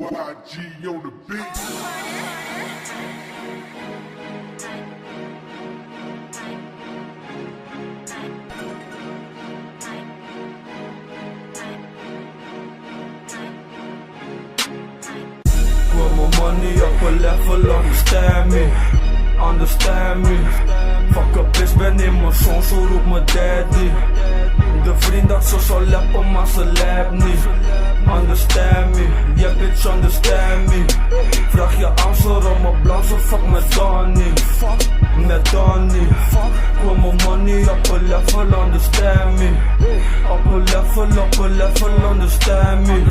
YG on the beat. Put my money up a level, understand me, understand me. Fuck up bitch, ben in mijn zon, zo roept mijn daddy. De vriend dat ze zal lappen, maar ze lap niet. Understand me, yeah bitch understand me. Vraag je answer om mijn blauw, zo fuck met Donnie. Met Donnie. Put my money up a level, understand me. Up a level, understand me.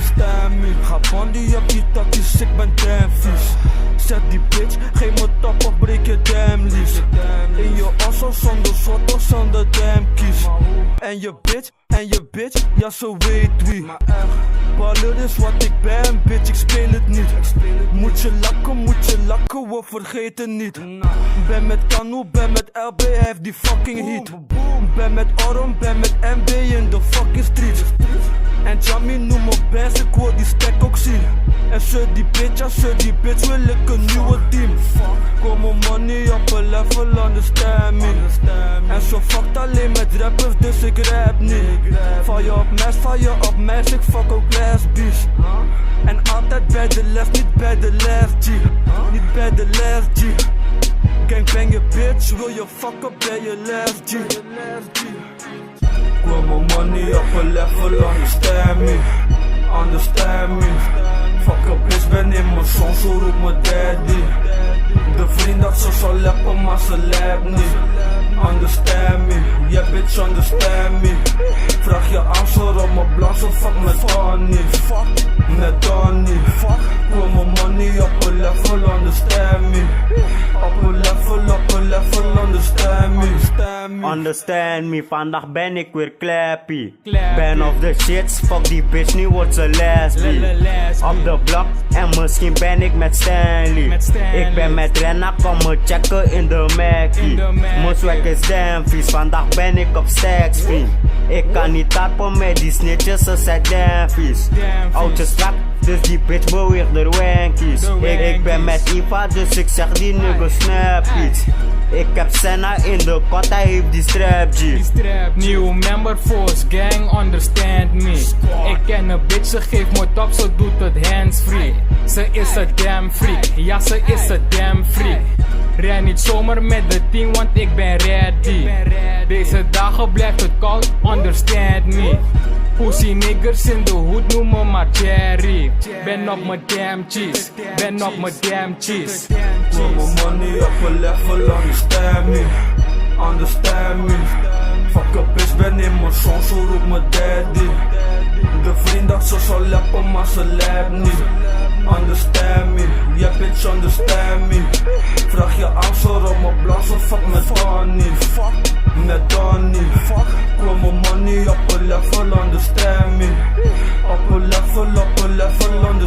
Ga bandy op die takjes, ik ben damn vies. Zet die bitch, geef me top of breek je damn liefs. In je osso zonder soort of zonder damn kies. En je bitch, ja zo weet wie. Baller is wat ik ben, bitch, ik speel het niet. Moet je lakken, we vergeten niet. Ben met Kanu, ben met LB, heeft die fucking heat. Ben met Orom, ben met MB in de fucking streets. En Jamie noem me best, ik wil die stack ook zien. En ze die bitch, wil ik een nieuwe team. Kom mijn money op een level, understand me. En zo fuckt alleen met rappers, dus ik rap niet. Val je op mes, ik fuck ook lesbisch. En altijd bij de les, niet bij de les, G. Niet bij de les, G. Gangbang je bitch, wil je fucken bij je les, G. Put my money up a level, understand me, understand me. Fuck up bitch, ben in mijn zon, zo roept mijn daddy. De vriend dat ze zal lappen, maar ze lap niet. Understand me, yeah bitch understand me. Vraag je answer om mijn blauw, zo fuck met Donnie. Met Donnie. Put my money up a level, understand me. Up a level, understand me. Understand me, vandaag ben ik weer clappy. Ben of the shits, fuck die bitch, nu wordt ze lesbi. Op de blok en misschien ben ik met Stanley. Ik ben met Renna, kom me checken in de Mackie. Mijn swag is damn vies, vandaag ben ik op seksvie. Ik kan niet tappen met die snitches, ze zijn damn vies. Oudjes slap, dus die bitch beweegt de wankies. Ik ben met Iva, dus ik zeg die niggas snap iets. Ik heb Senna in de kot, hij heeft die strap G. Nieuw member force, gang understand me. Ik ken een bitch, ze geeft me top, ze doet het hands free. Ze is een damn freak, ja ze is een damn freak. Ren niet zomaar met de team, want ik ben ready. Deze dagen blijft het koud, understand me. Pussy niggers in de hoed, noem me maar Jerry. Ben op mijn damn cheese, ben op mijn damn cheese. Put my money up a level, understand me, understand me. Fuck up bitch, ben in mijn zon, zo roept mijn daddy. De vriend dat ze zal lappen, maar ze lap niet. Understand me, yeah bitch understand me. Vraag je answer om mijn blauw, zo fuck met Donnie. Met Donnie. Put my money up a level, understand me. Up a level, understand me.